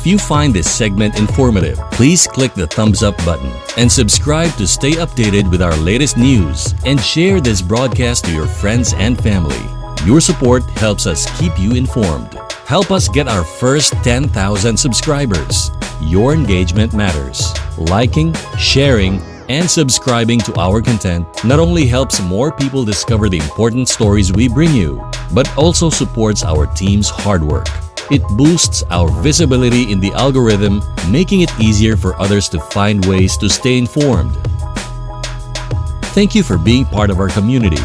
If you find this segment informative, please click the thumbs up button and subscribe to stay updated with our latest news, and share this broadcast to your friends and family. Your support helps us keep you informed. Help us get our first 10,000 subscribers. Your engagement matters. Liking, sharing, and subscribing to our content not only helps more people discover the important stories we bring you, but also supports our team's hard work. It boosts our visibility in the algorithm, making it easier for others to find ways to stay informed. Thank you for being part of our community.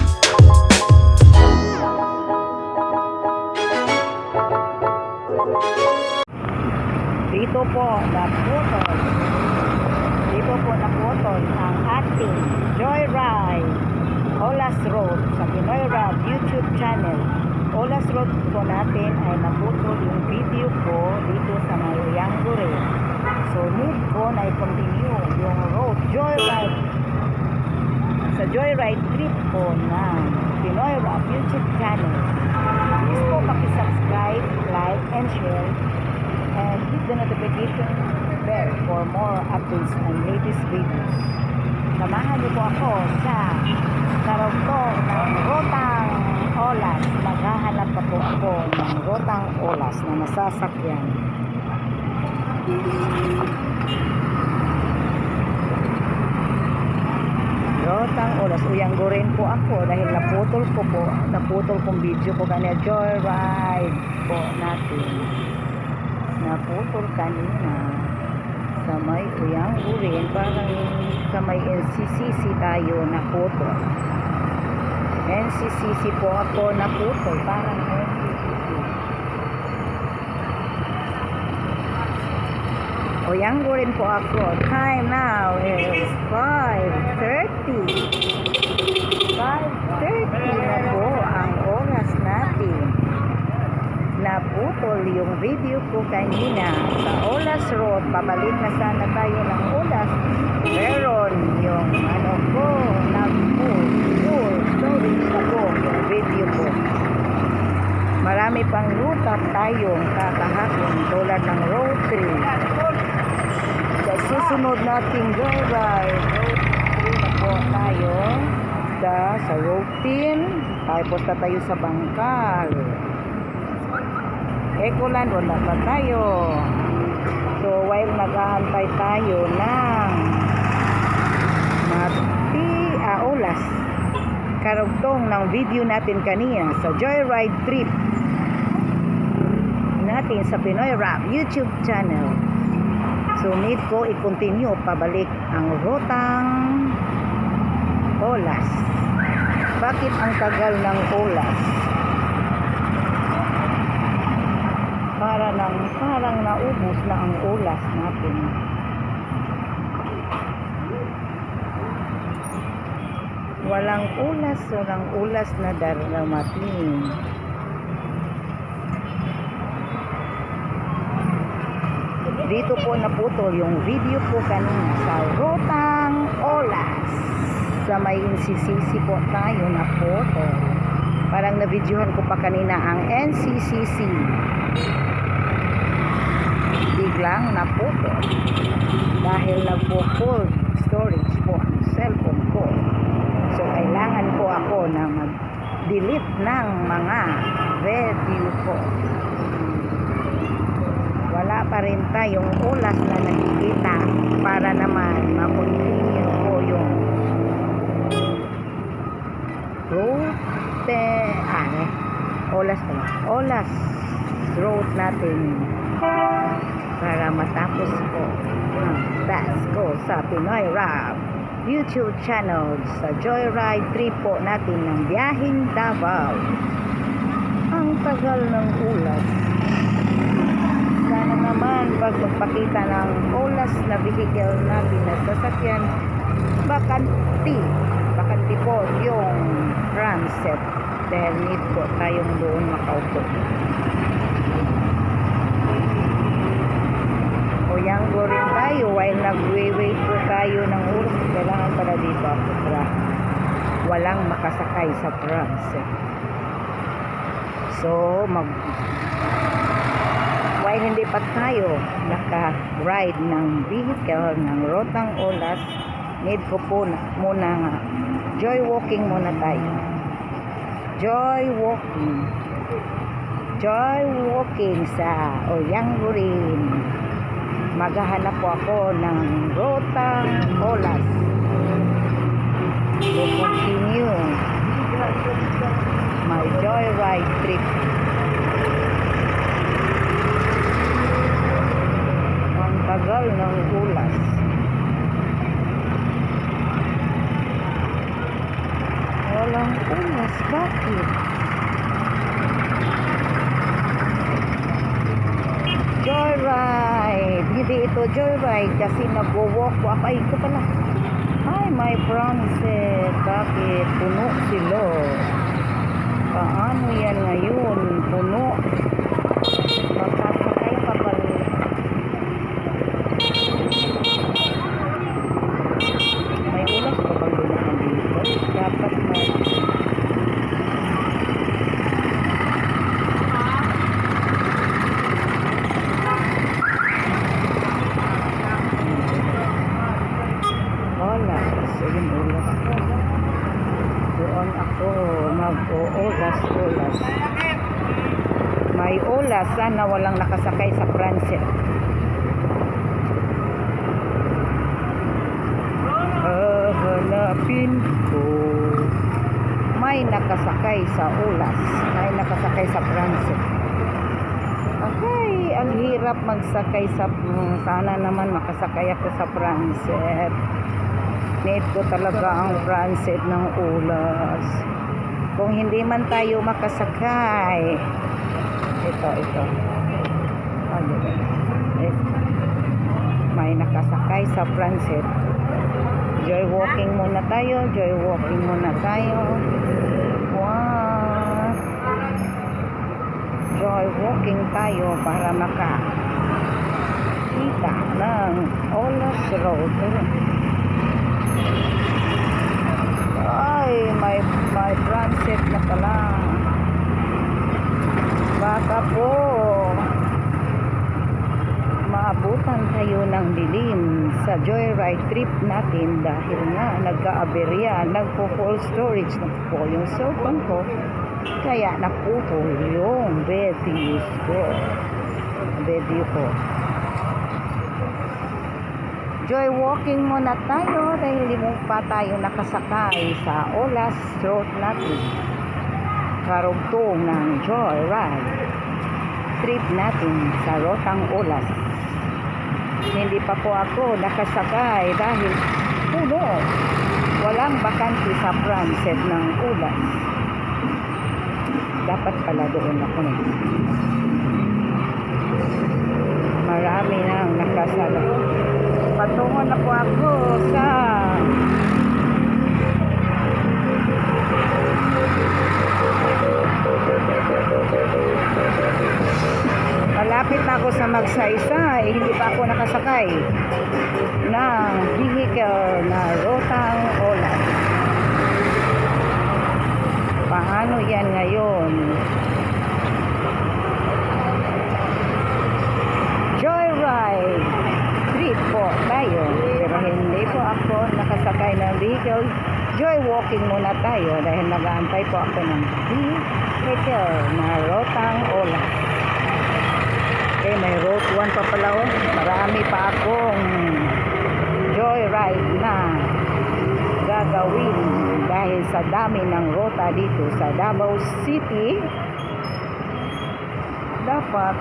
Dito po naputol ang ating Joyride Olas Road sa Pinoy Rap YouTube channel. Olas Road po natin ay naputol yung video ko dito sa Mayuyangure. So need ko na i-continue yung road Joyride sa Joyride trip po ng Pinoy Rap YouTube channel. Please po paki-subscribe, like, and share, and hit the notification bell for more updates and latest videos. Samahan niyo po ako sa karugtong ng Rotang Olas. Maghahanap pa po ako ng Rotang Olas na nasasakyan. Rotang Olas. Uyanggurin po ako dahil naputol kong video ko kanina. Joyride po natin. Naputol kanina sa may Uyanggurin, parang sa may NCCC tayo naputol. NCCC po ako naputol, parang NCCC. Uyanggurin po ako. Time now is 5:30. 5:30 na po ang oras natin. Naputol yung video ko kanina sa Olas Road. Pabalik na sana tayo ng Olas. Meron yung full storage na po yung video ko. Marami pang ruta tayong kakahapon tulad ng road trip. Sa susunod nating Joyride, road 3 na po tayo sa Ropin. Tapos na tayo sa Bangkal. Ecoland, wala pa tayo. So while nag-aantay tayo ng Olas, karugtong ng video natin kanina sa Joyride trip natin sa Pinoy Rap YouTube channel. So need ko i-continue pabalik ang Rotang Olas. Bakit ang tagal ng Olas? Parang naubos na ang olas natin. Walang olas na daramating. Dito po naputol yung video ko kanina sa Rotang Olas. Sa may NCCC po tayo naputol. Parang na-videohan ko pa kanina ang NCCC. Biglang naputol dahil nagpo-full storage po ang cellphone ko. So kailangan po ako na mag-delete ng mga video ko. Wala pa rin tayong olas na nakikita para naman ma-continue po yung Olas road natin para matapos ko ang task ko sa Pinoy Rap YouTube channel sa Joyride trip po natin ng biyaheng Davao. Ang tagal ng olas. Sana naman pag magpakita ng olas na vehicle natin na sasakyan, bakanti po yung transit dahil need po tayong doon makaupo. Uyanggurin tayo while nag-wait po tayo ng oras. Kailangan pala dito ako para walang makasakay sa transit. So dahil hindi pa tayo naka-ride ng vehicle ng Rotang Olas, need ko po muna nga joy walking muna tayo. Joy walking sa Oyanggurin. Maghahanap po ako ng Rotang Olas to continue my joyride trip. Ang tagal ng ulas. Walang ulas, bakit? Joyride! Hindi ito joyride kasi nag-walk ko. Ay, ito pala. Ay, my Frances, bakit puno sila? Paano yan ngayon? Puno. Magkasakay pa pala. May ulas pa bang dumaan dito? Dapat may... Yung ulas ko. Doon ako mag-ulas. May ulas, sana walang nakasakay sa Frances. Hanapin ko. May nakasakay sa ulas. May nakasakay sa Frances. Okay, ang hirap magsakay sa... Sana naman makasakay ako sa Frances. Need ko talaga ang Frances ng ulas. Kung hindi man tayo makasakay. Ito. May nakasakay sa Frances. Joy walking muna tayo. Wow. Joy walking tayo para makakita ng Olas Road. Ay, may Frances na pala. Baka po maabutan tayo ng dilim sa joyride trip natin dahil nga nagka-aberya, nagpo-full storage na po yung cellphone ko, kaya naputol yung video ko. Joy walking muna tayo dahil hindi mo pa tayo nakasakay sa Olas Road natin. Karugtong ng joyride trip natin sa Rotang Olas. Hindi pa po ako nakasakay dahil puno. Walang bakante sa Frances ng ulas. Dapat pala doon ako na. Marami nang nakasala. Patungo na po ako sa malapit na ako sa Magsaysay. Hindi pa ako nakasakay ng vehicle na Rotang Olas. Paano yan ngayon? Joyride trip po tayo, pero hindi po ako nakasakay ng vehicle. Joy walking muna tayo dahil nag-aantay po ako ng vehicle na Rotang Olas. Okay, may road 1 pa pala. Marami pa akong joyride na gagawin dahil sa dami ng rota dito sa Davao City. Dapat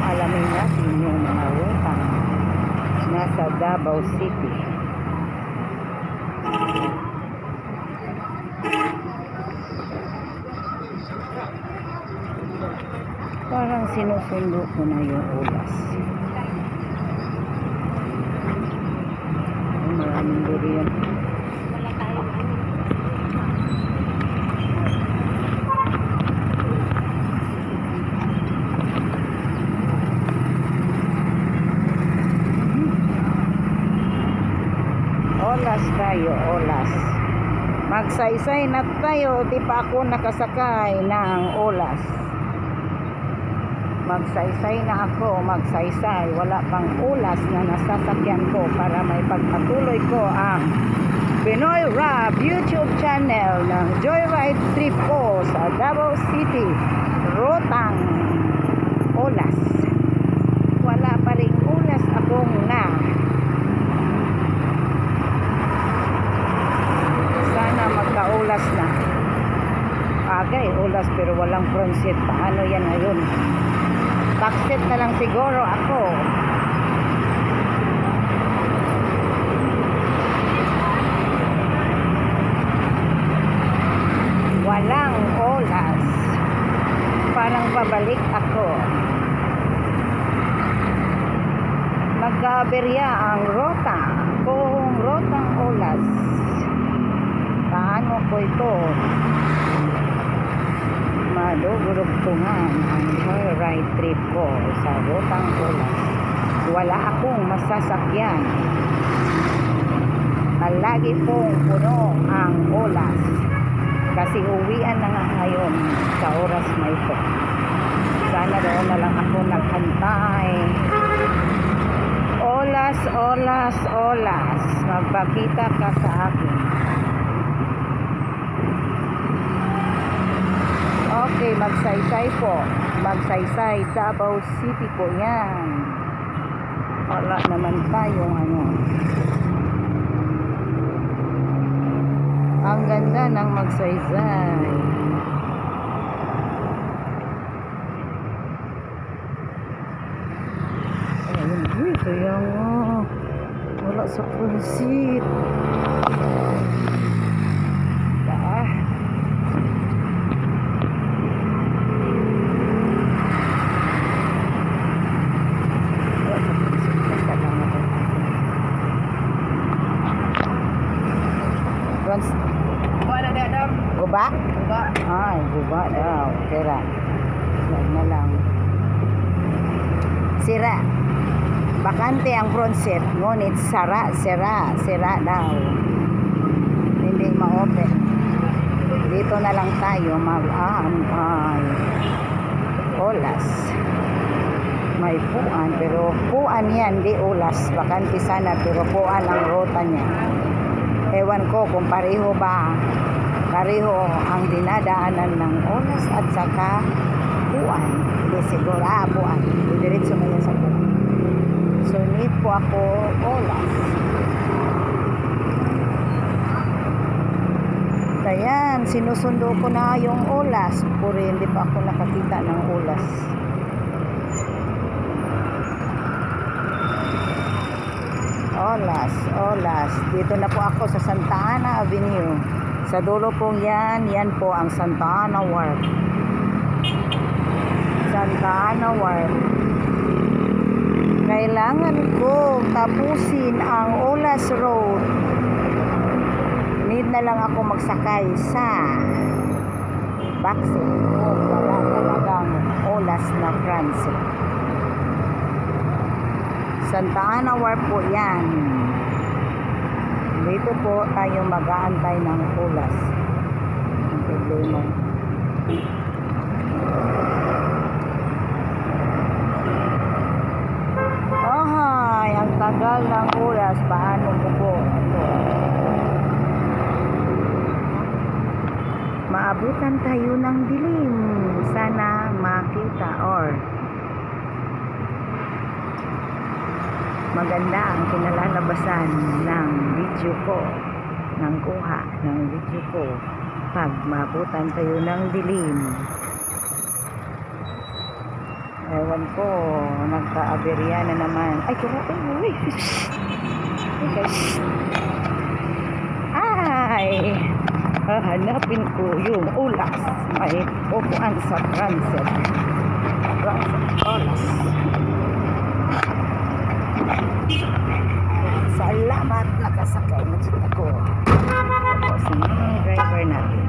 alamin natin yung mga ruta nasa Davao City. Parang sinusundo ko na yung ulas. Maraming durian. Olas tayo, olas. Magsaysay na tayo, di pa ako nakasakay ng olas. Magsaysay na ako, magsaysay. Wala pang olas na nasasakyan ko para may pagpatuloy ko ang Pinoy Rap YouTube channel ng Joyride Trip ko sa Davao City, Rotang Olas. Wala pa rin olas akong na. Sana magka-olas na. Agay, olas pero walang front seat. Paano yan ngayon? Back seat na lang siguro ako. Walang olas. Parang pabalik ako. Magkaberya ang rota. Kung rotang olas. Paano ko ito madugurugtungan ang joyride trip ko sa rotang olas? Wala akong masasakyan. Lagi pong puno ang olas. Kasi uwian na nga ngayon sa oras na ito. Sana doon na lang ako naghantay. Olas, olas, olas. Magpakita ka sa akin. Okay, magsaysay po. Magsaysay. Davao City po yan. Wala naman tayong ano. Ang ganda ng magsaysay. Ayun, kaya nga. Wala sa full seat. Guba? Guba. Ay, guba daw. Sira. Wag na lang. Sira. Bakante ang front seat. Ngunit sira daw. Hindi ma-open. Dito na lang tayo mag-aantay. Olas. May puan, pero puan yan, di olas. Bakante sana, pero puan ang rota niya. Ewan ko kung pareho ba. Pareho ang dinadaanan ng olas at saka puan. Hindi siguro, puan. Diretso na yan sa puan. So, need po ako olas. Ayan, sinusundo ko na yung olas. Puro hindi pa ako nakakita ng olas. Olas, olas. Dito na po ako sa Santa Ana Avenue. Sa dulo pong yan po ang Santa Ana Wharf. Santa Ana Wharf. Kailangan ko tapusin ang Olas Road. Need na lang ako magsakay sa backseat. Wala talagang olas na front seat. Santa Ana Wharf po yan. Dito po tayo mag-aantay ng olas. Ang problema. Ay, ang tagal ng oras. Paano ko po? Maabutan tayo ng dilim. Sana makita or maganda ang kinalalabasan ng video ko, ng kuha ng video ko pag maabutan tayo ng dilim. Ewan ko, nagka-aberya na naman. Ay, kaya, uy! Ay! Hahanapin ko yung olas. May upuan sa transit. Olas. Salamat, nakasakay na siya ako. Ako, si mamang driver natin.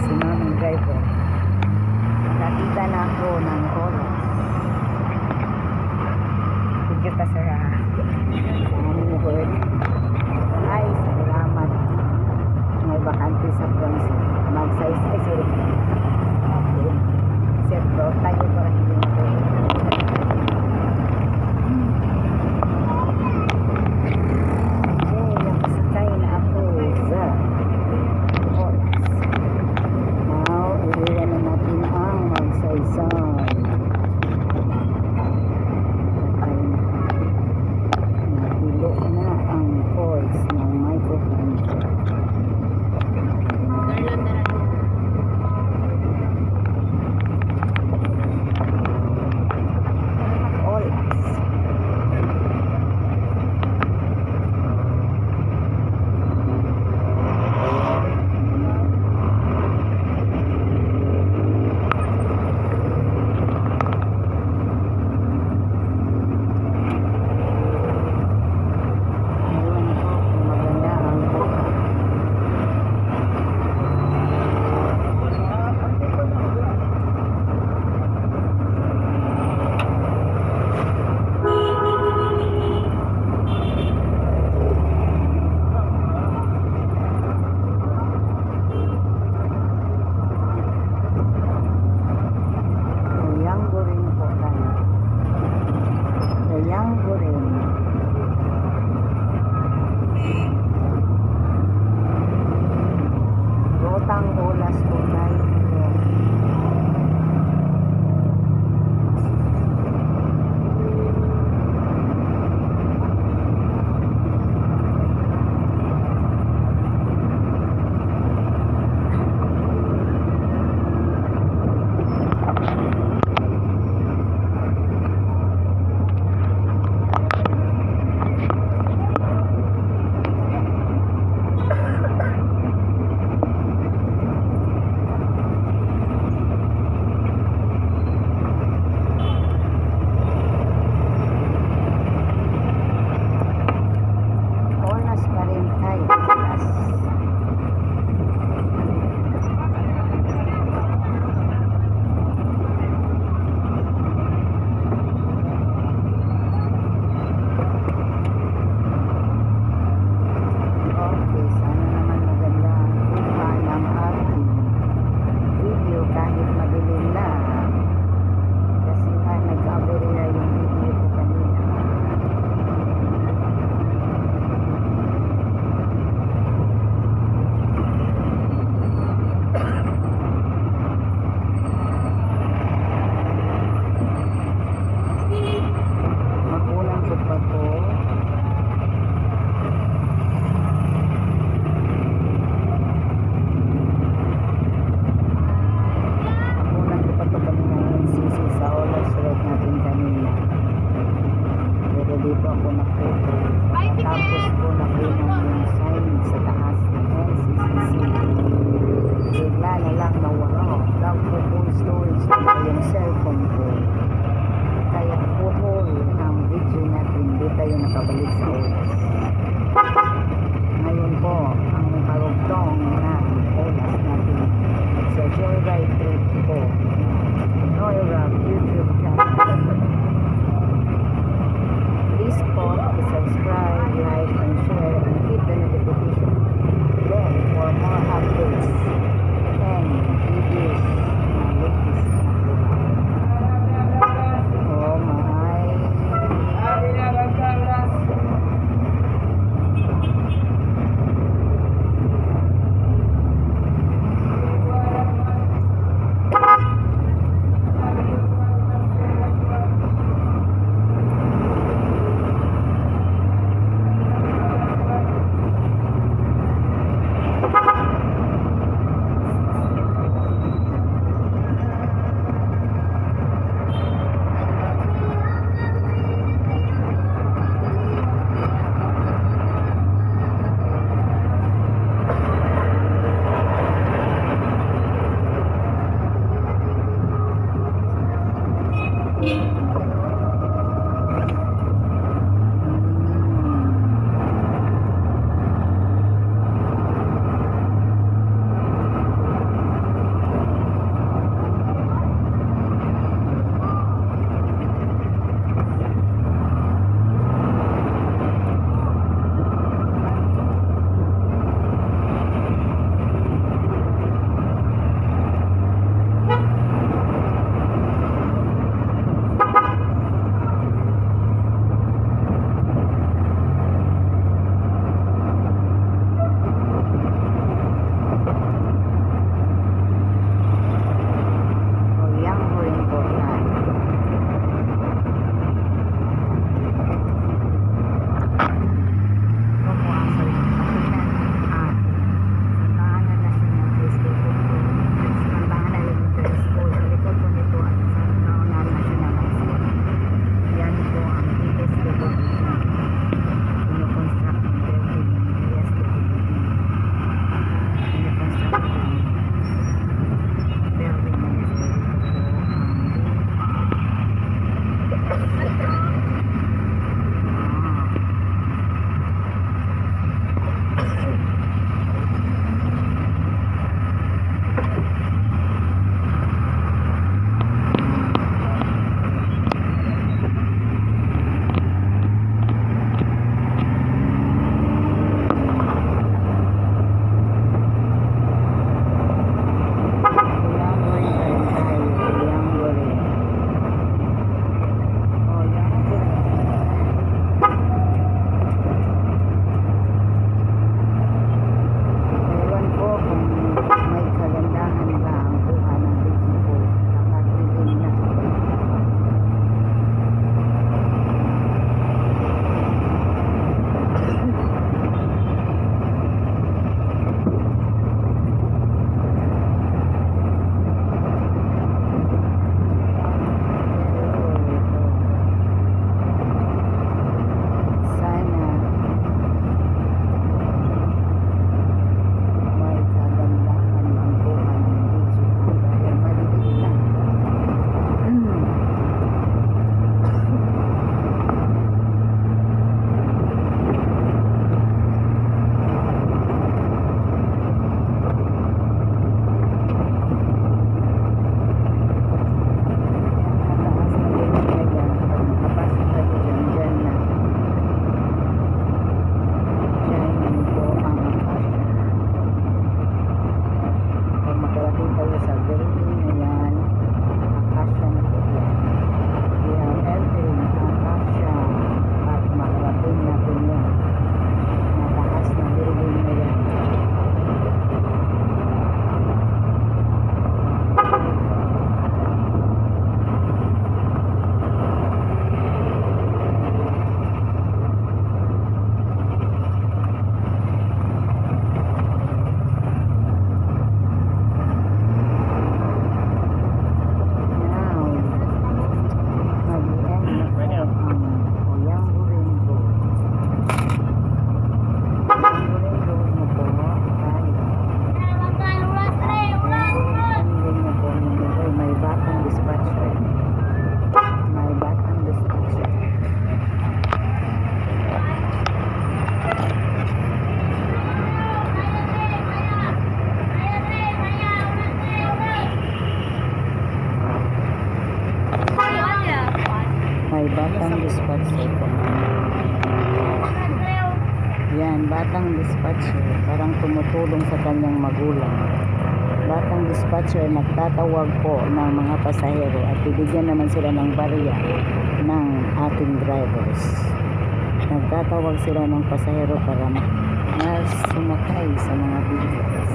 Si mamang driver. Nakita na ako ng oras. Thank you pa, sir. Ay, salamat. ako na photo. Tapos po nakunan yung sign sa taas ng NCCC. Bigla na lang nawala. Lang po full storage na yung cellphone ko. Kaya putol ang video natin. Hindi tayo nakabalik sa oras. Ngayon po, ang karugtong na oras natin sa Joyride Trip po. Noira YouTube channel. Please po, subscribe, like, and share, and hit the notification bell for more updates and videos na latest na po. Oh my. batang dispatcher parang tumutulong sa kanyang magulang. Batang dispatcher nagtatawag po ng mga pasahero at bibigyan naman sila ng barya ng ating drivers. Nagtatawag sila ng pasahero para mas sumakay sa mga vehicles.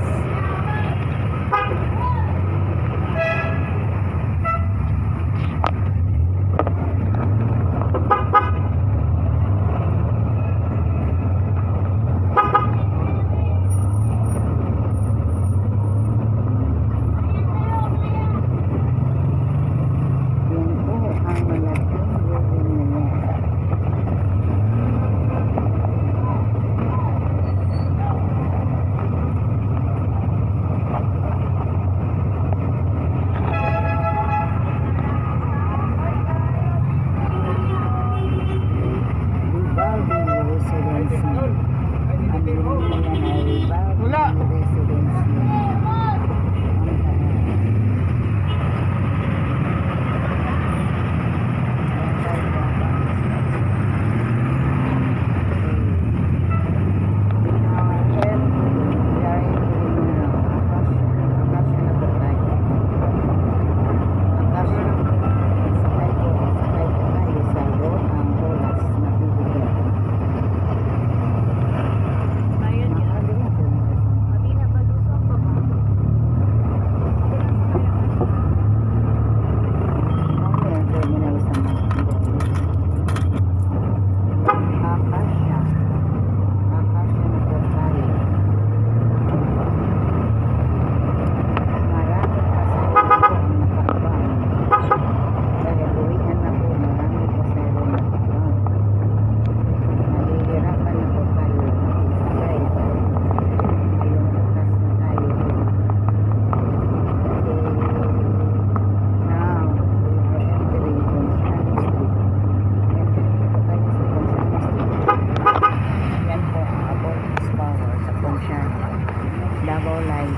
Davao Light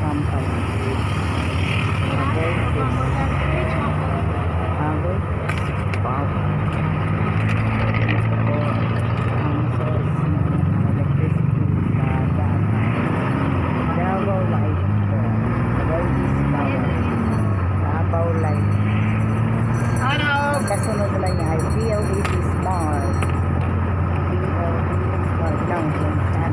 Company. Kasunod nila niya ay PLDT Smart. PLDT Smart lang kung saan.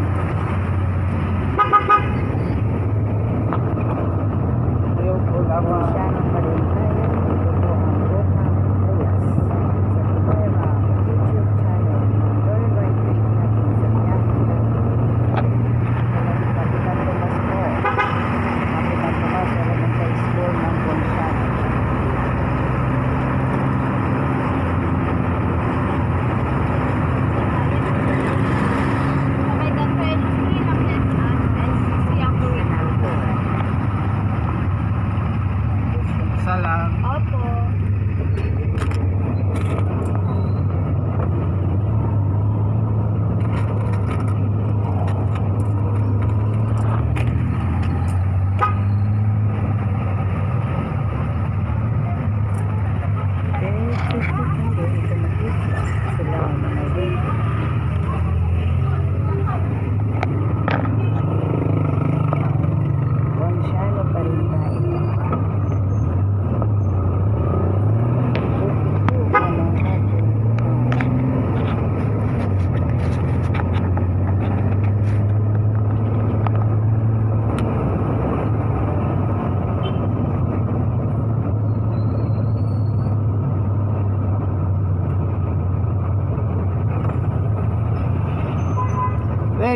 Siya ng Balintaya. Ito po ang Bokang Ulas sa Pinoyra YouTube channel. Very bright week natin sa Miyakita. Kapitan Tomas po. Kapitan Tomas Elementary School ng Bonshan. Salam. Opo. Bonshan pa rin tayo.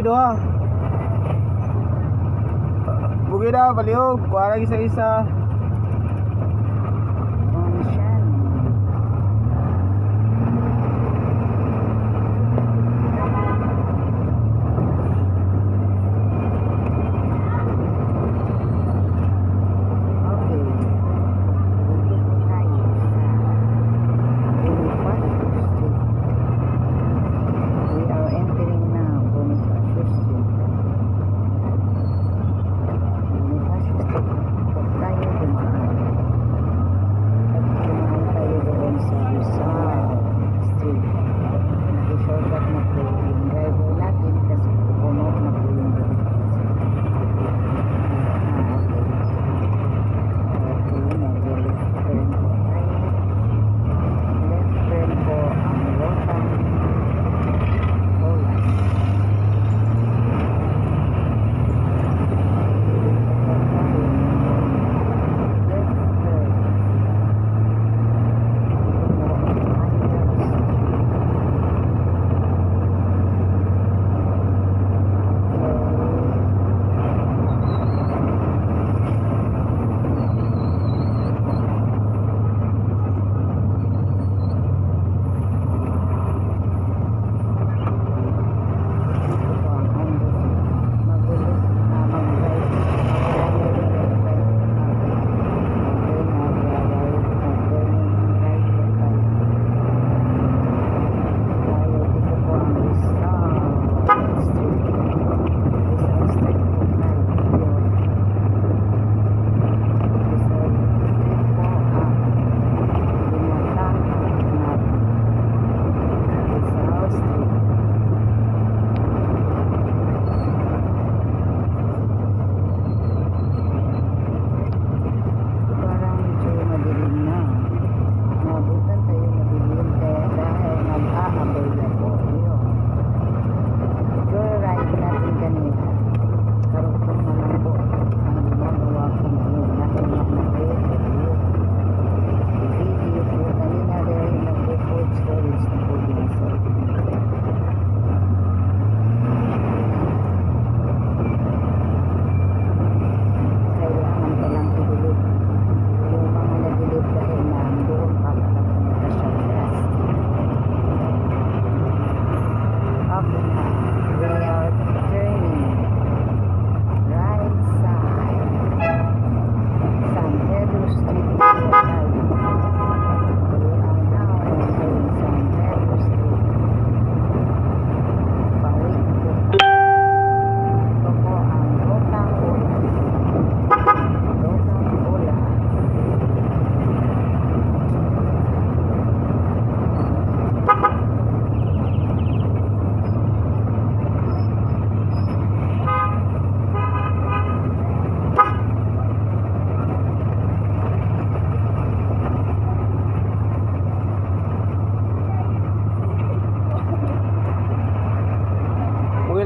Doha. Bukid na, baliw. Kuha lagi sa isa. Bonshan. Okay. Dito tayo sa Bonifacio Street. We are entering now Bonifacio Street. Bonifacio Street. Tayo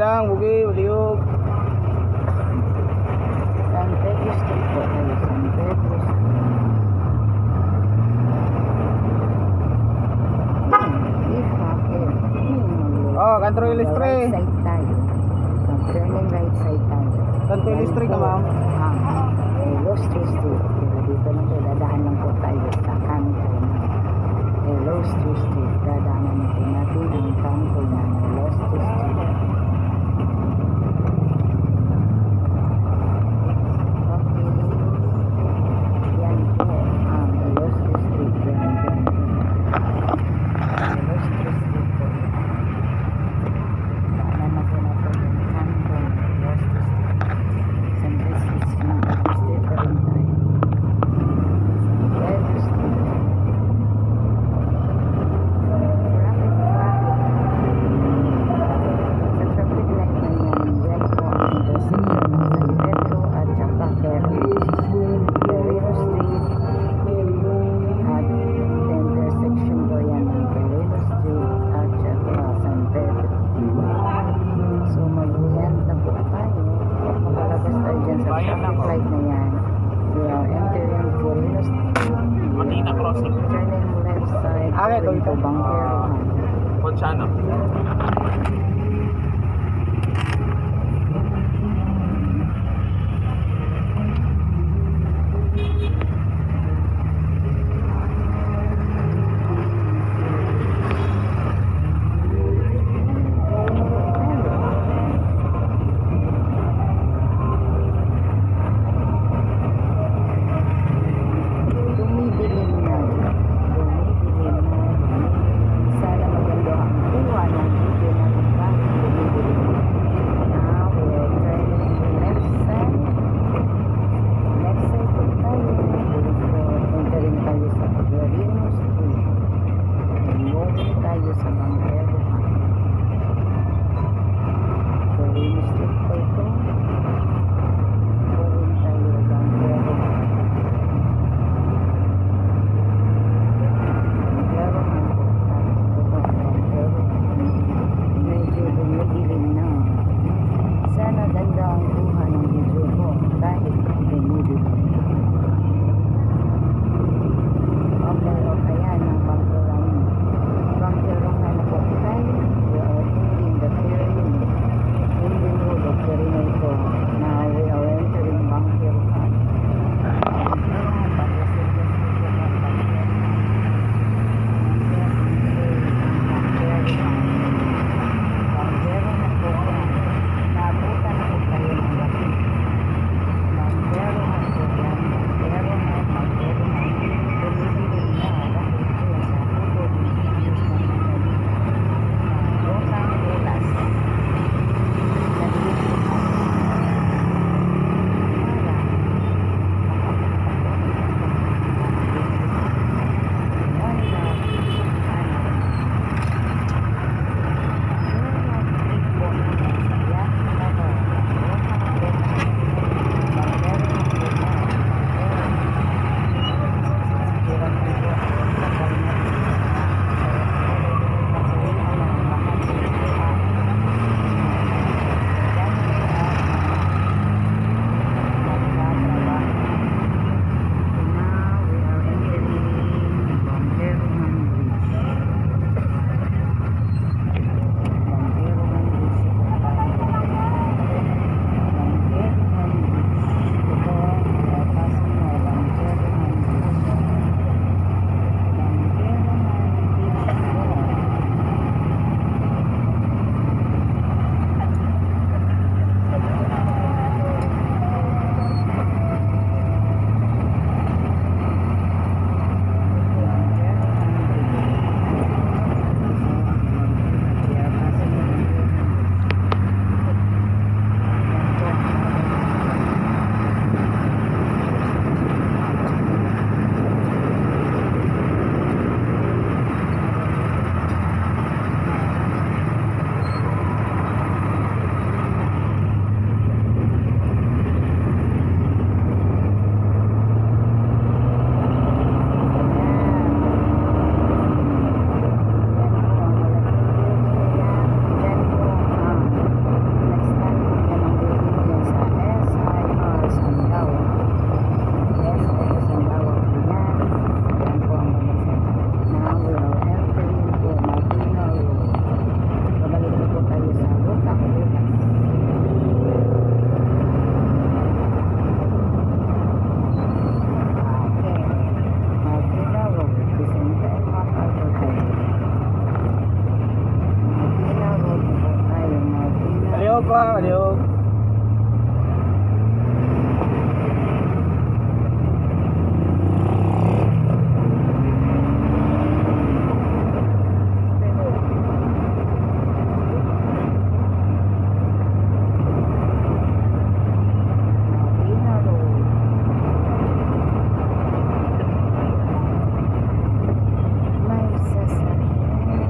lang, bugi, baliog. San Pedro Street po kayo. San Pedro Street. Oh, Kanto Illustre. Right side tayo. Turning right side tayo. Kanto Illustre ka, ma'am. Los Tres Street. Pero dito lang tayo. Dadaan lang po tayo sa kanto na Los Tres Street. Dadaanan na po natin ang kanto na Los Tres Street. Okay. Yan po ang Los Tres Street. Yan. Los Tres Street po. Daanan na po natin ang kanto na Los Tres Street. San Francisco na Los Tres pa rin tayo. Pedro Street. Sa traffic light na yan, yan po ang intersection ng San Pedro at saka Ferrero Street at intersection po yan ng Ferrero Street at saka San Pedro. So mag-land na po tayo. Makalabas tayo dyan sa traffic light na yan. We are entering Ferrero Street. Makina crossing. Turning left side. Okay, going to ito. Bangkero. Ponciano. Dumidilim na. Sana maganda ang kuha ng video Kaliog pa, kaliog. Marina Road. May sasakyan.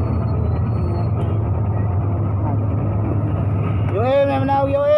Yoem, may manaw, yoem.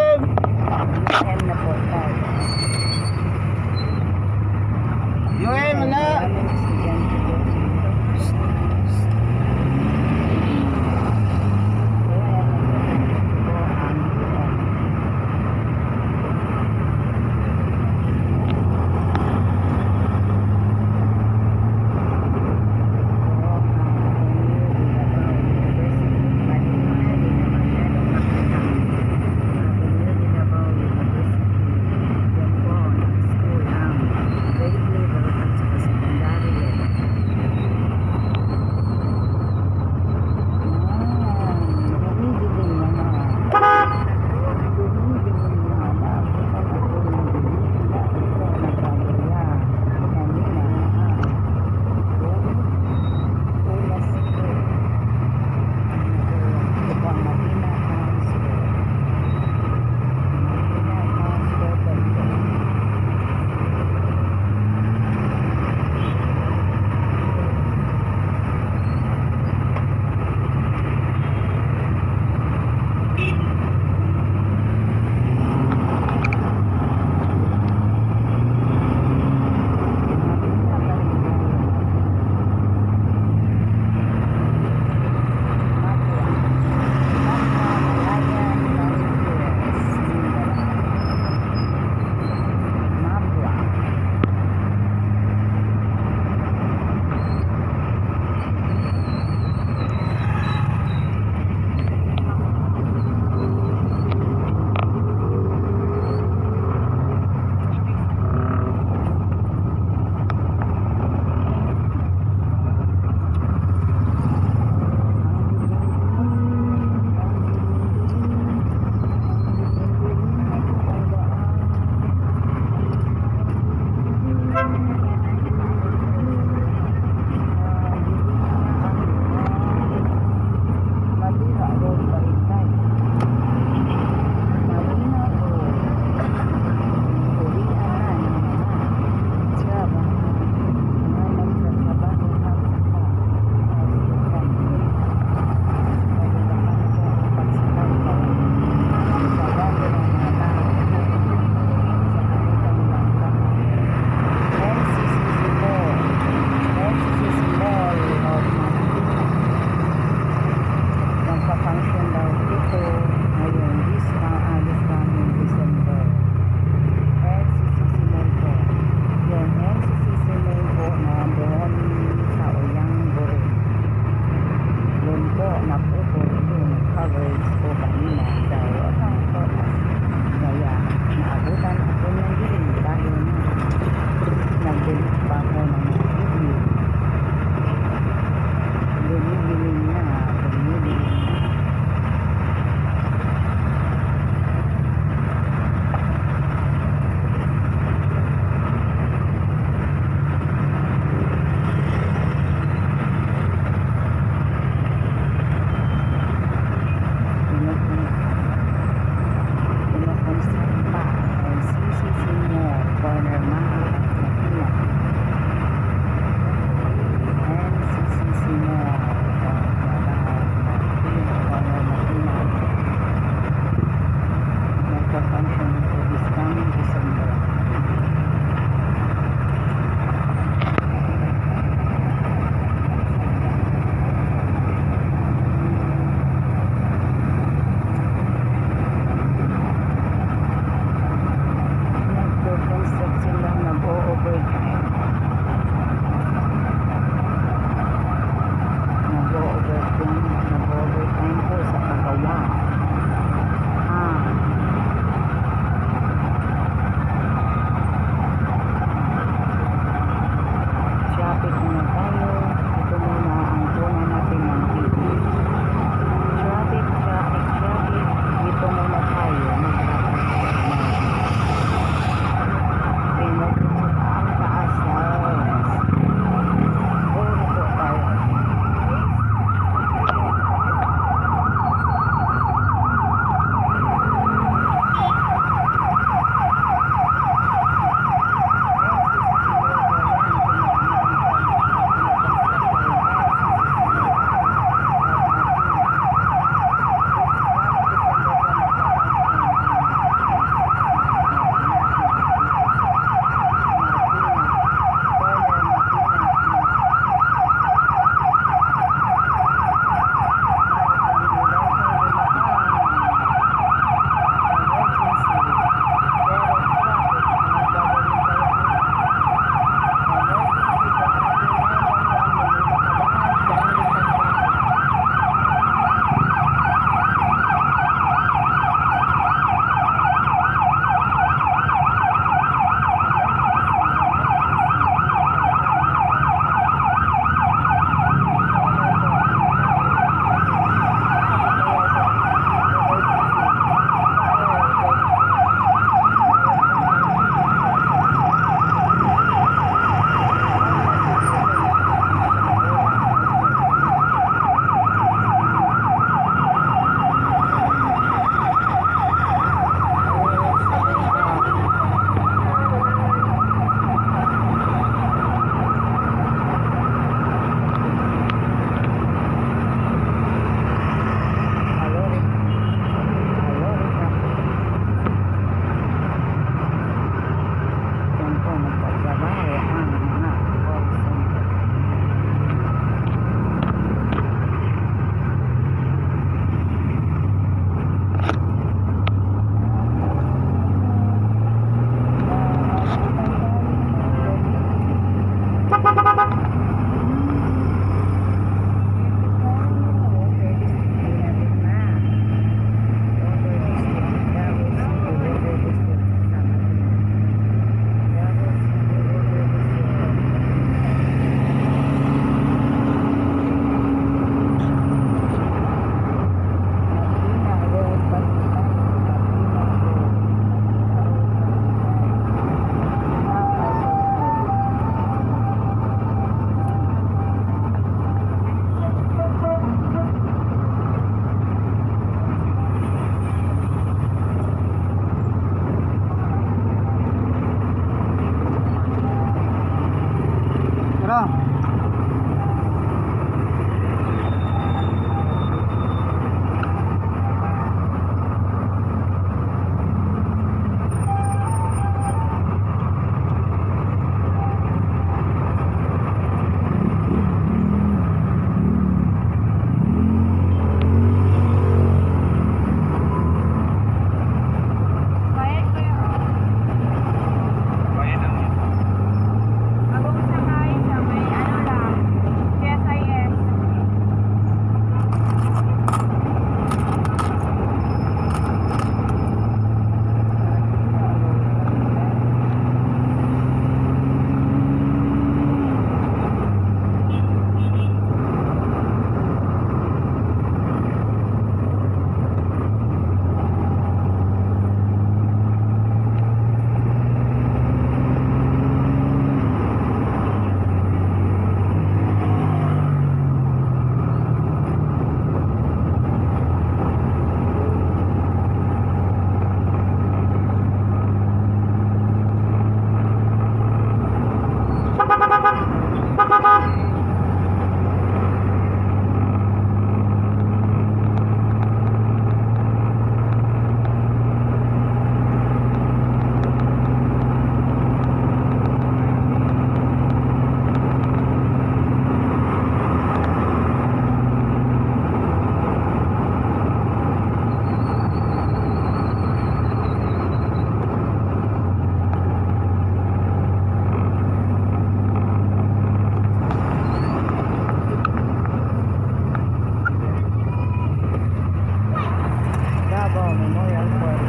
Davao Memorial Park.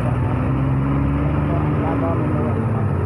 Davao Memorial Park.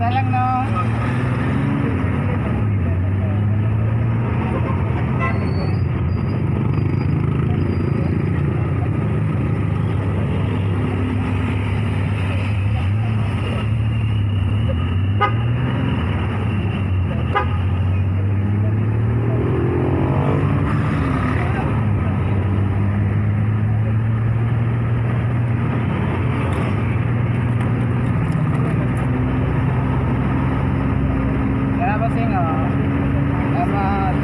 Isa lang, no? Kaya ba sing, Salamat.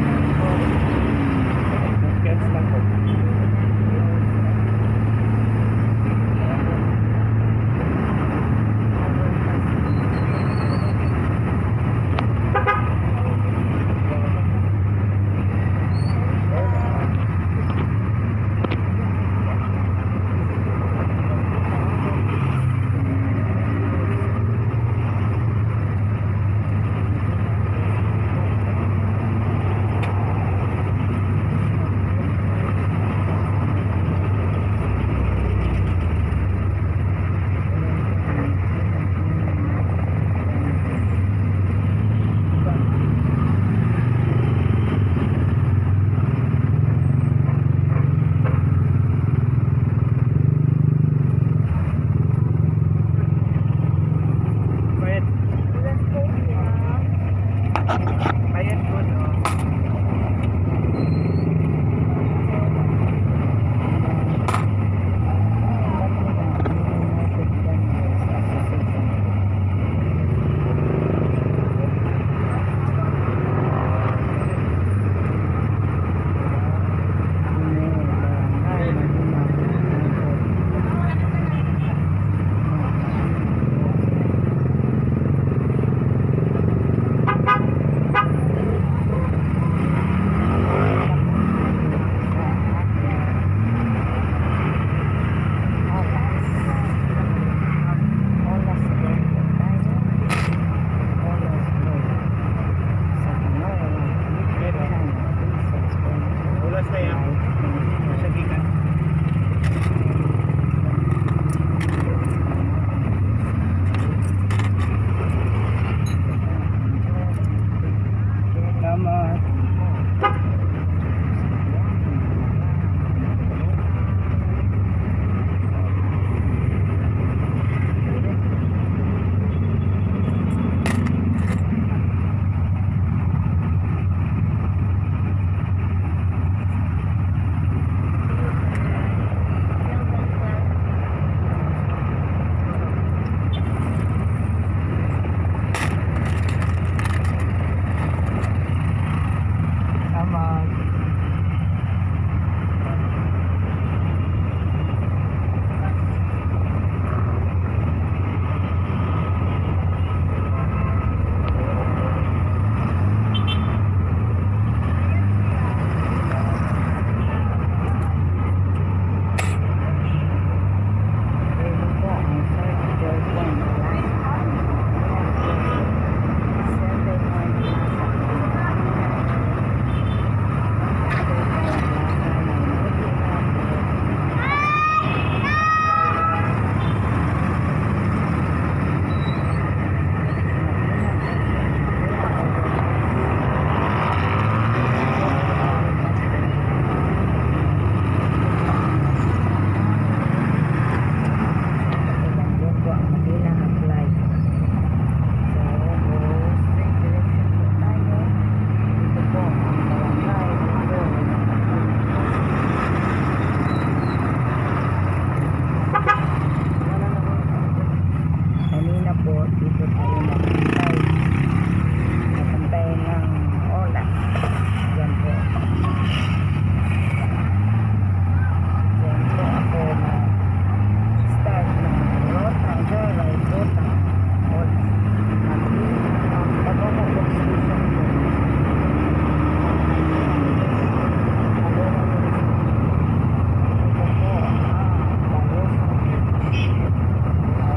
Gets lang po. Wait. Bayad ko, no? Ulas na yan. Sa gikan. Salamat. Salamat. Kanina po, dito tayo nakantay. Nakantay ng oras. Yan po. Yan po ako na start ng rota, joyride, rota, oras. Pag-ako station po.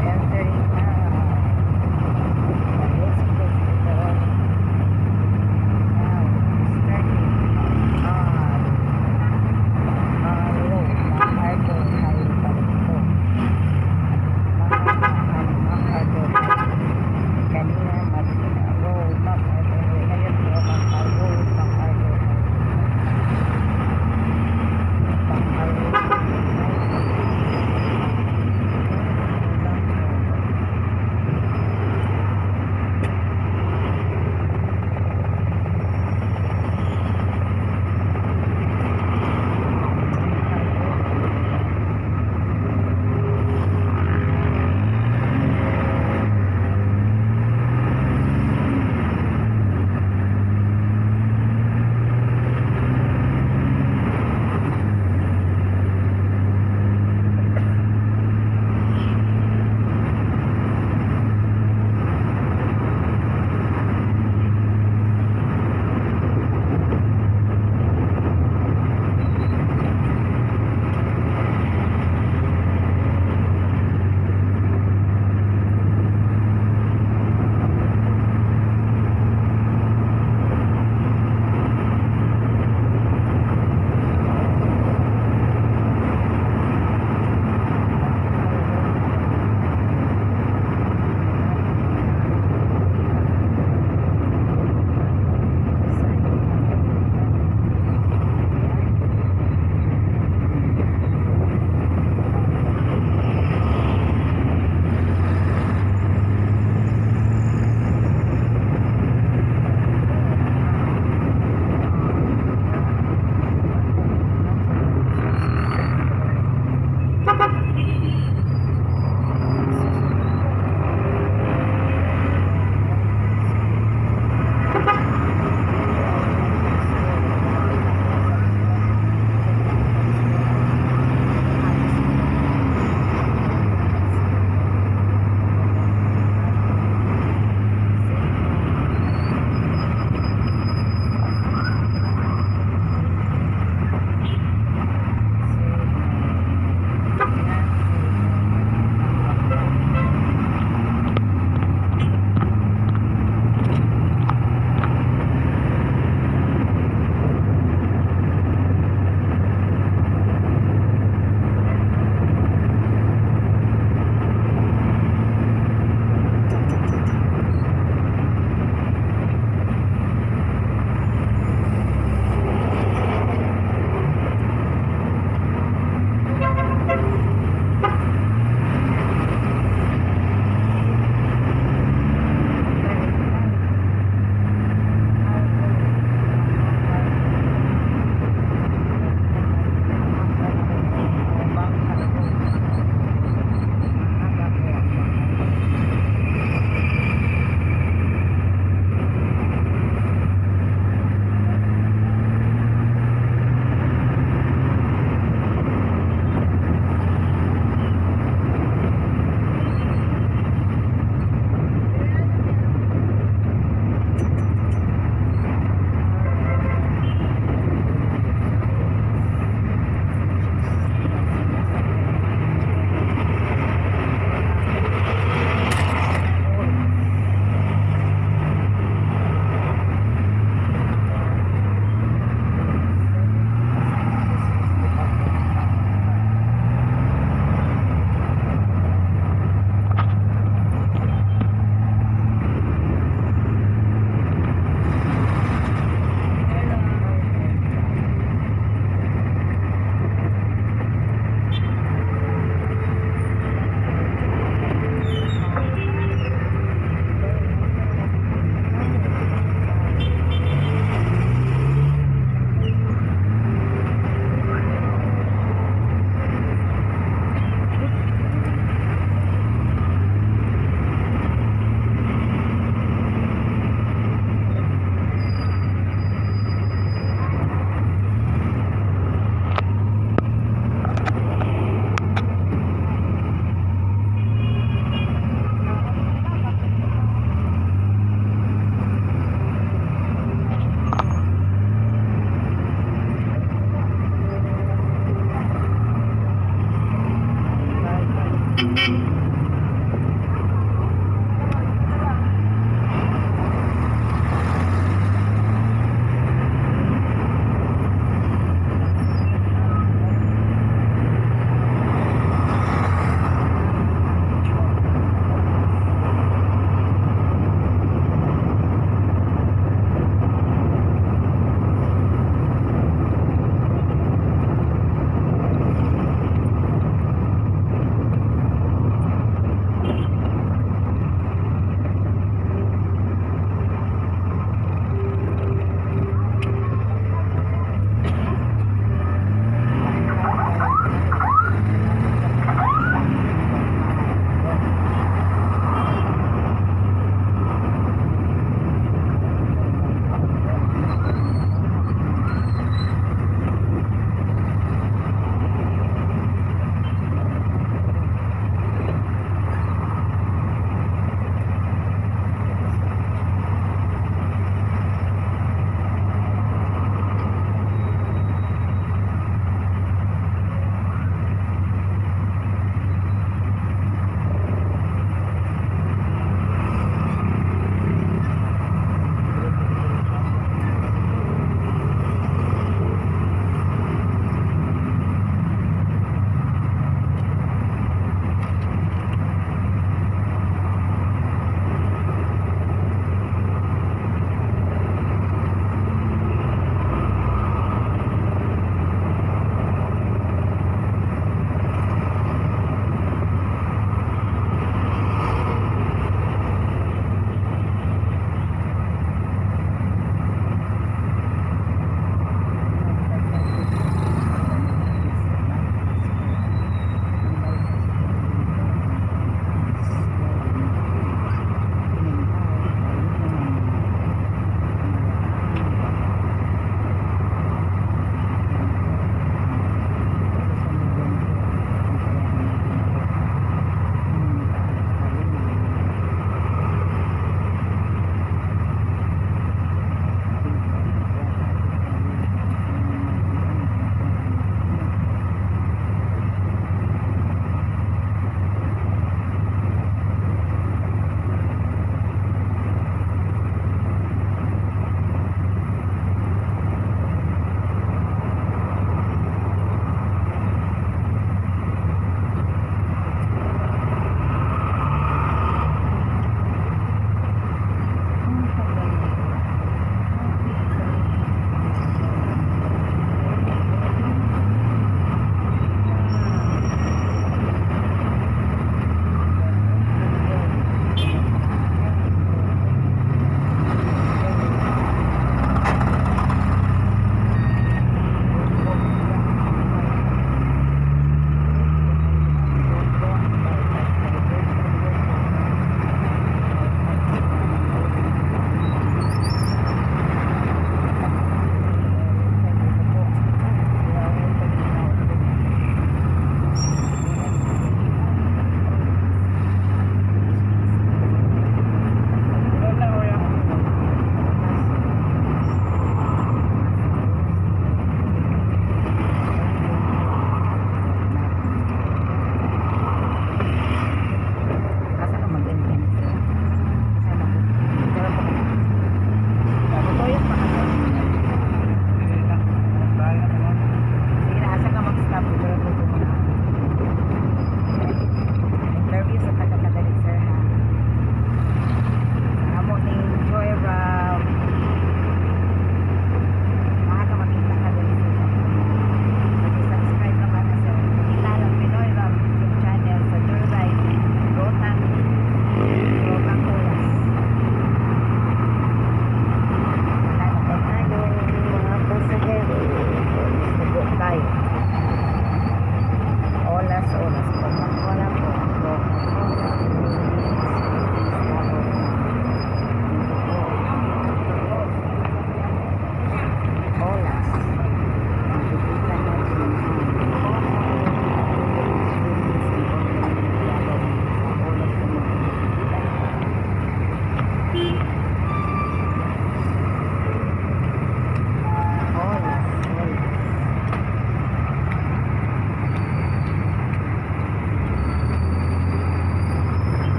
Entering na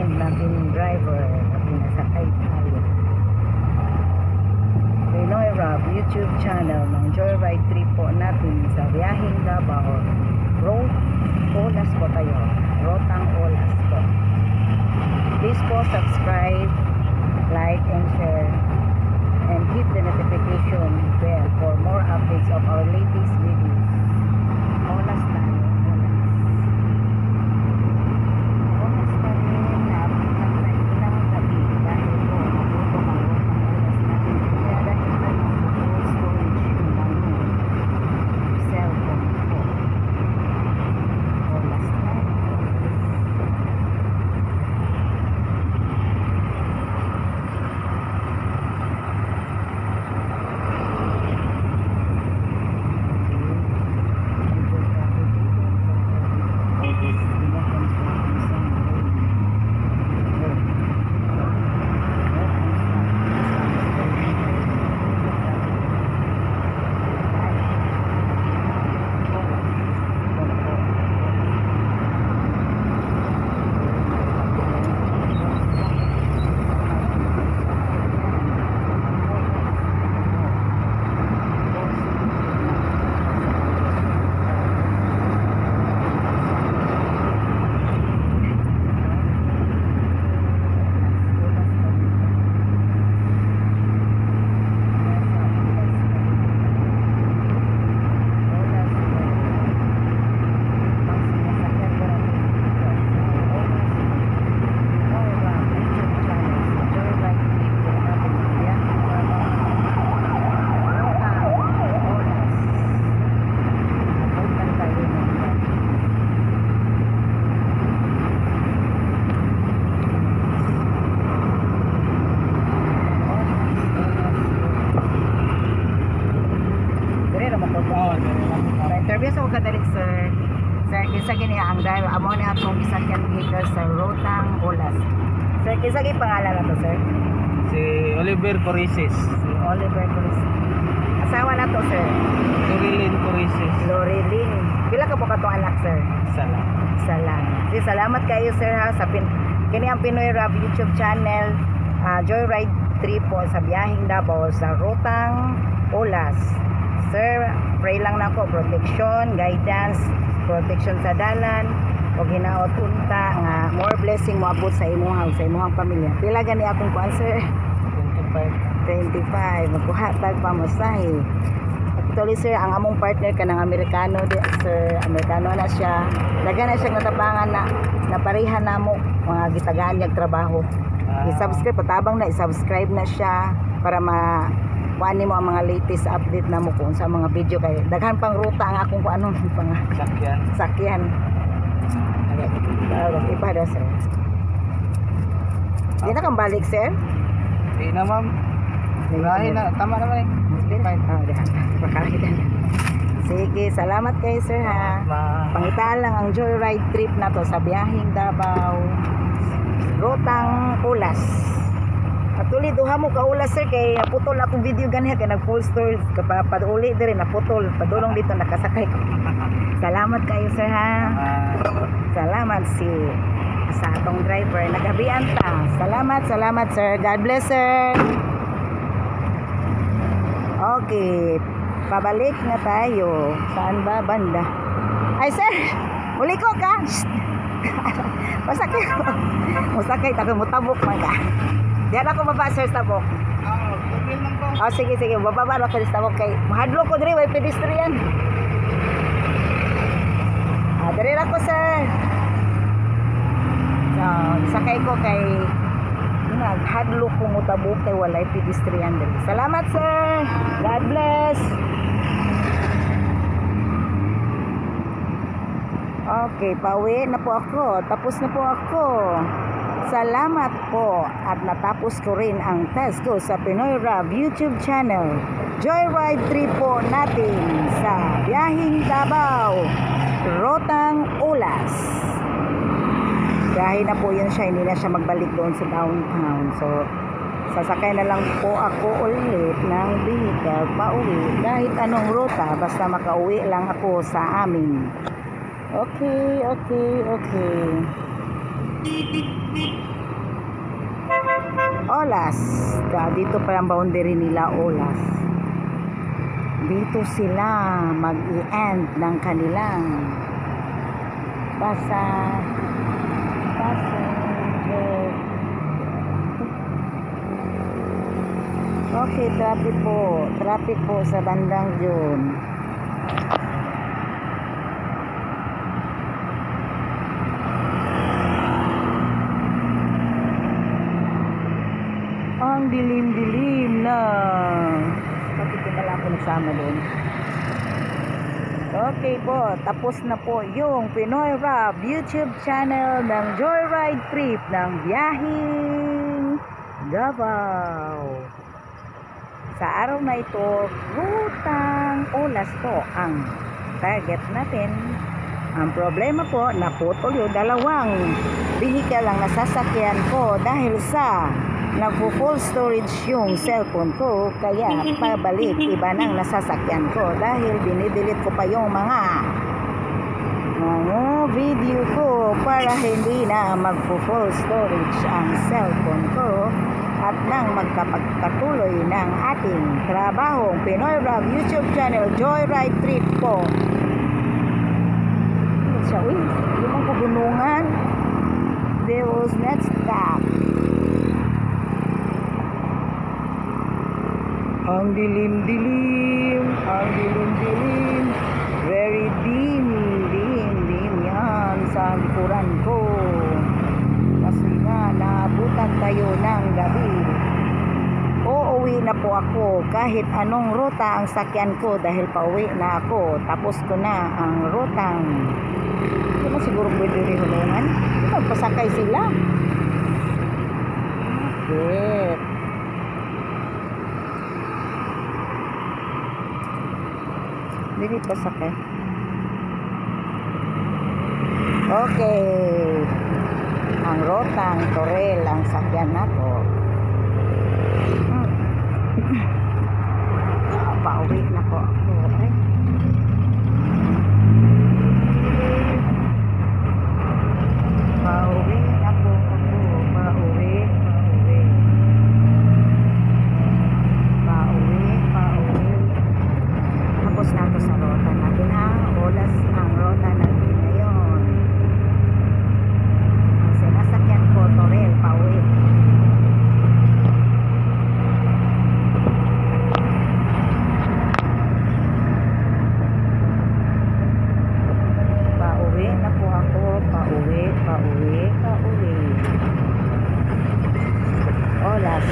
friend natin driver at nasakay tayo. Pinoy Rob YouTube channel ng Joyride trip po natin sa biyaheng Davao. Road Olas po tayo. Rotang Olas po. Please po subscribe, like and share, and hit the notification bell for more updates of our latest videos. Olas tayo. Olas tayo. Naabot lang sa ilang gabi dahil po nabuto ang rotang olas natin. Kaya dahil tayo full storage yung cellphone po. Olas tayo. Interview sa kadalit sir. Sir, kisa gini ang driver amo ni atong gisakyan vehicle sa Rotang Olas. Sir, kisa gini pangalan na to sir? Si Oliver Corices. Si Oliver Cruz. Asawa na to sir? Lorilyn Corices. Lorilyn. Pila ka po katong anak sir? Isa lang. Salamat. Salamat kayo sir ha sa kini ang Pinoy Rob YouTube channel. Joyride trip po sa biyaheng Davao sa Rotang Olas. Sir, pray lang nako protection, guidance, protection sa dalan o hinaot unta nga more blessing mo abot sa imong pamilya. Pila gani akong kuan sir? 25. Magkuhatag pa mo sahi. Actually sir, ang among partner kanang Amerikano di sir, Amerikano na siya. Daga na siya natabangan na napareha namo mga gitagaan niyag trabaho. I-subscribe patabang na i-subscribe na siya para kuani mo ang mga latest update na mo kung sa mga video kay daghan pang ruta ang akong kuano pang sakyan. Iba da sir. Di na kang balik sir? Di na ma'am. Dahil na, tama naman Sige, salamat kayo sir ha. Pangitaan lang ang joyride trip na to sa biyaheng Davao Rotang Olas. Actually, duha mo ka ulas sir kay naputol akong video ganyan kay nag full story pauli dire naputol padulong dito nakasakay ko. Salamat kayo sir ha. Salamat sa atong driver nagabian ta. Salamat sir. God bless sir. Okay, pabalik na tayo. Saan ba banda? Ay sir, uli ko ka. Masakay tayo mutabok man ka. Diyan ako baba sir sa tabok. Oh, sige, bababa na ko sa tabok kay mahadlo ko diri way pedestrian. Diri ra ko sir. So, sakay ko kay naghadlo ko mo tabok kay walay pedestrian diri. Salamat sir. God bless. Okay, pauwi na po ako. Tapos na po ako. Salamat po at natapos ko rin ang test ko sa Pinoy Rob YouTube channel. Joyride trip po natin sa biyaheng Davao, Rotang Olas. Dahil na po yun siya, hindi na siya magbalik doon sa downtown. So, sasakay na lang po ako ulit ng vehicle pauwi. Kahit anong ruta, basta makauwi lang ako sa amin. Okay. Olas. Dito pa ang boundary nila, Olas. Dito sila mag-i-end ng kanilang passenger. Okay, traffic po sa bandang yun. Ang dilim-dilim na. Bakit ko pala ako nagsama doon? Okay po, tapos na po yung Pinoy Rap YouTube channel ng Joyride Trip ng biyaheng Davao. Sa araw na ito, Rutang Olas po ang target natin. Ang problema po, naputol yung dalawang vehicle ang nasasakyan ko dahil sa nagpo-full storage yung cellphone ko, kaya pabalik iba ng nasasakyan ko dahil dinidelete ko pa yung mga video ko para hindi na magpo-full storage ang cellphone ko at nang magkapagpatuloy ng ating trabahong Pinoy Rap YouTube channel Joyride Trip po. Siya, uy, yung pagunungan, there was not stop. Ang dilim-dilim, very dim yan sa likuran ko. Kasi nga, naabutan tayo ng gabi. Uuwi na po ako kahit anong ruta ang sakyan ko dahil pauwi na ako. Tapos ko na ang rutang. Hindi na siguro pwede rihulungan. Magpasakay sila. Bakit? Hindi pasakay. Okay. Ang rotang Torel ang sakyan nato. Pauwi na po ako. Ay. Pauwi na po ako. Pauwi. Tapos na ito sa rota natin ha. Olas ang rota natin ngayon. Ang sinasakyan ko, Torel, pauwi. Pauwi na po ako. Pauwi. Olas.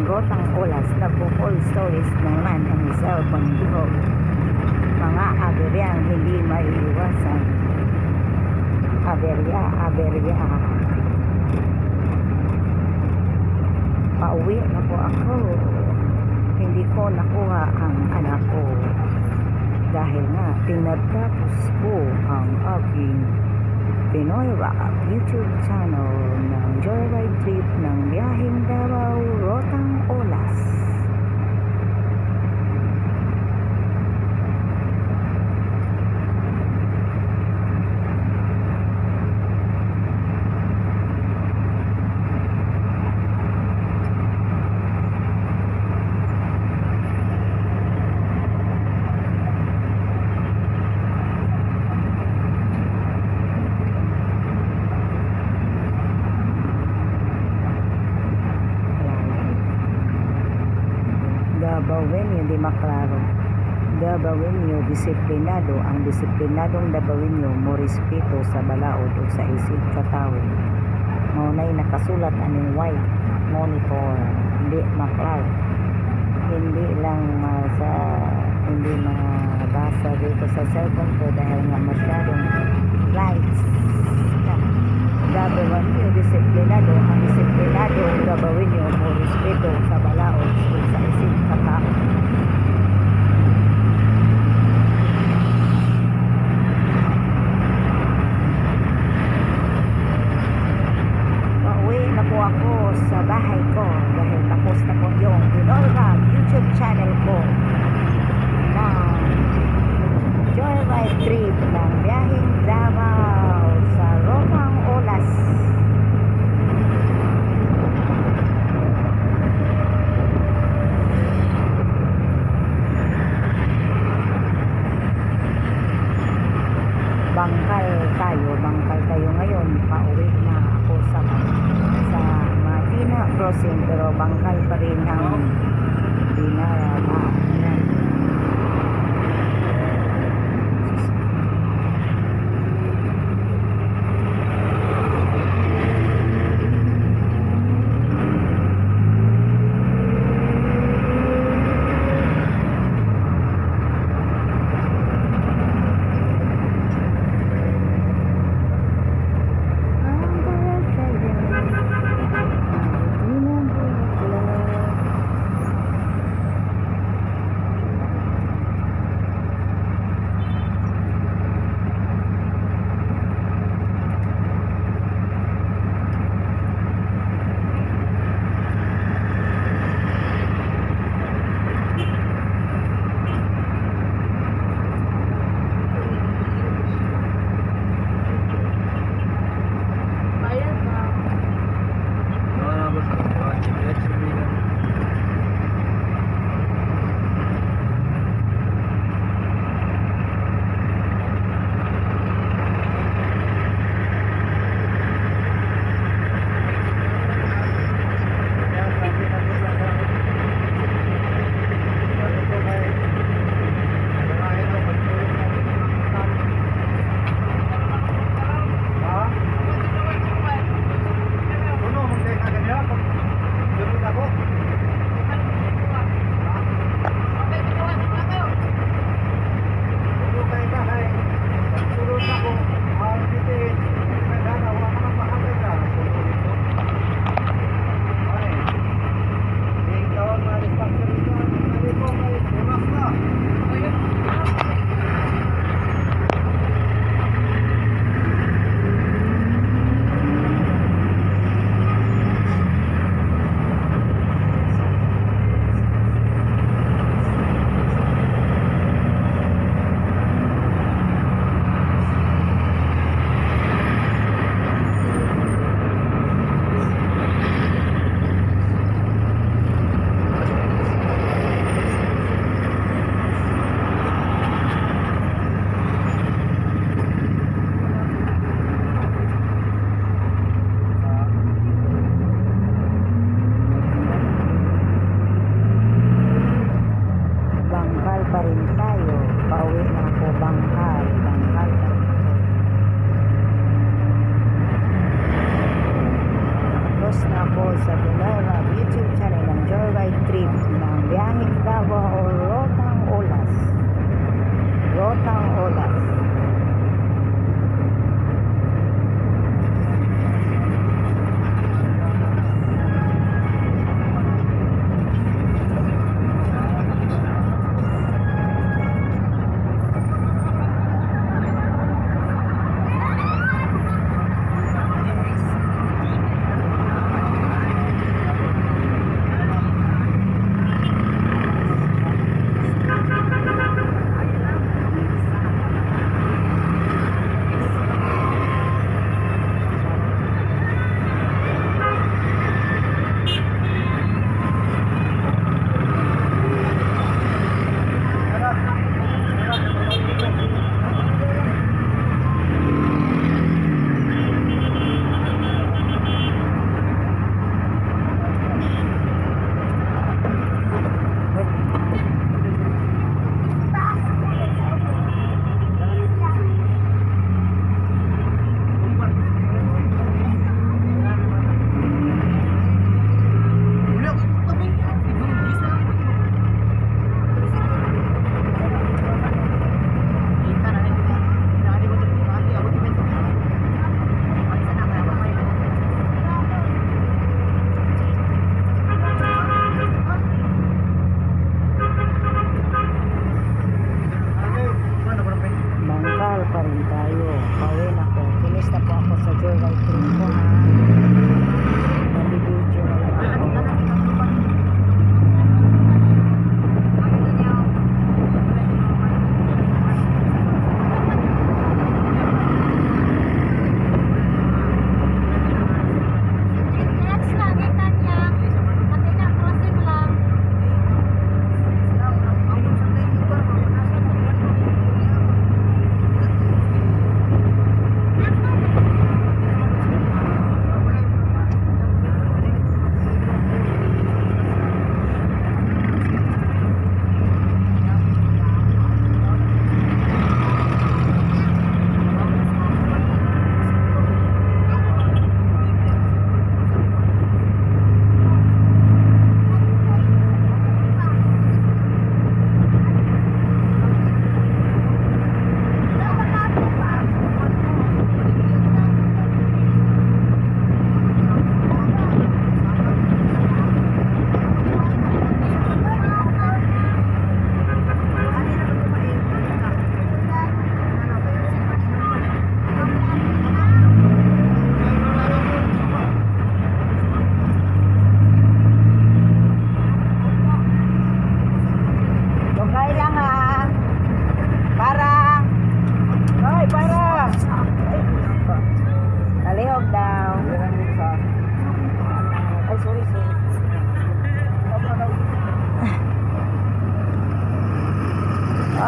Rotang Olas, nagpo-full storage naman ang cellphone ko. Mga aberyang hindi maiiwasan. Aberya. Pauwi na po ako. Hindi ko nakuha ang anak ko. Dahil nga, tinatapos ko ang aking Pinoy Rock YouTube channel ng Joyride Trip ng biyaheng Davao, Rotang Olas. Dabawenyo di maklaro. Dabawenyo disiplinado. Ang disiplinadong Dabawenyo mo respeto sa balaod o sa isig katawo. Maunay nakasulat aning white monitor. Hindi maklaro. Hindi lang hindi mabasa dito sa cellphone ko dahil nga masyadong lights. Dabawenyo disiplinado. Ang disiplinado Dabawenyo mo respeto sa balaod o sa isig katawo. Pauwi na po ako sa bahay ko dahil tapos na po yung Pinoy Rock YouTube channel ko na Joyride Trip ng biyaheng Davao sa Rotang Olas. Bangkay tayo ngayon. Pauwi na ako sa Matina Crossing, pero bangkay pa rin ang dinaraanan.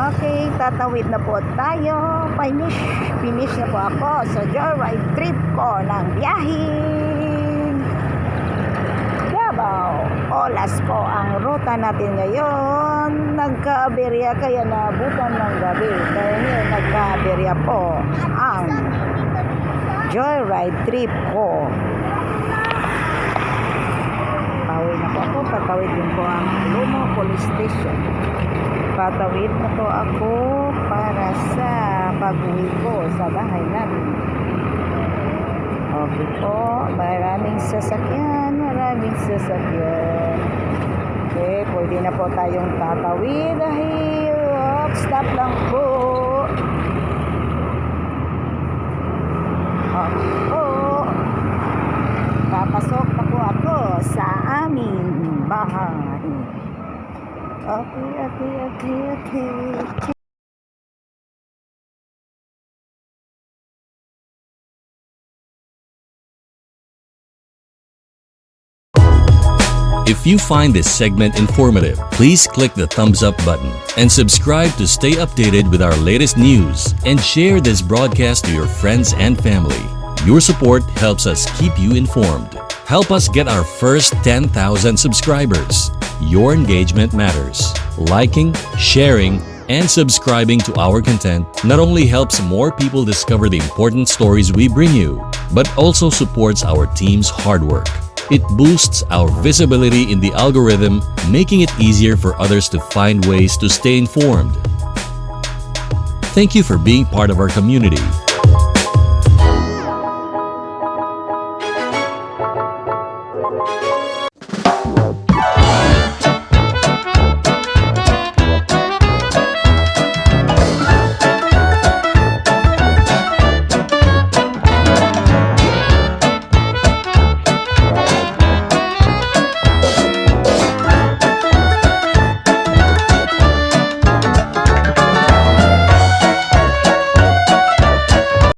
Okay, tatawid na po tayo. Finish na po ako sa joyride trip ko ng biyaheng Davao. Olas po ang ruta natin ngayon. Nagka-aberya kaya naabutan ng gabi. Kaya ngayon nagka-aberya po ang joyride trip ko. Patawid na po ako. Patawid din po ang Lumo Police Station. Patawid na po ako para sa pag-uwi ko sa bahay namin. Okay po, maraming sasakyan. Okay, pwede na po tayong tatawid dahil stop lang po. Okay po, papasok na po ako sa aming bahay. Okay. If you find this segment informative, please click the thumbs up button and subscribe to stay updated with our latest news and share this broadcast to your friends and family. Your support helps us keep you informed. Help us get our first 10,000 subscribers. Your engagement matters. Liking, sharing, and subscribing to our content not only helps more people discover the important stories we bring you, but also supports our team's hard work. It boosts our visibility in the algorithm, making it easier for others to find ways to stay informed. Thank you for being part of our community.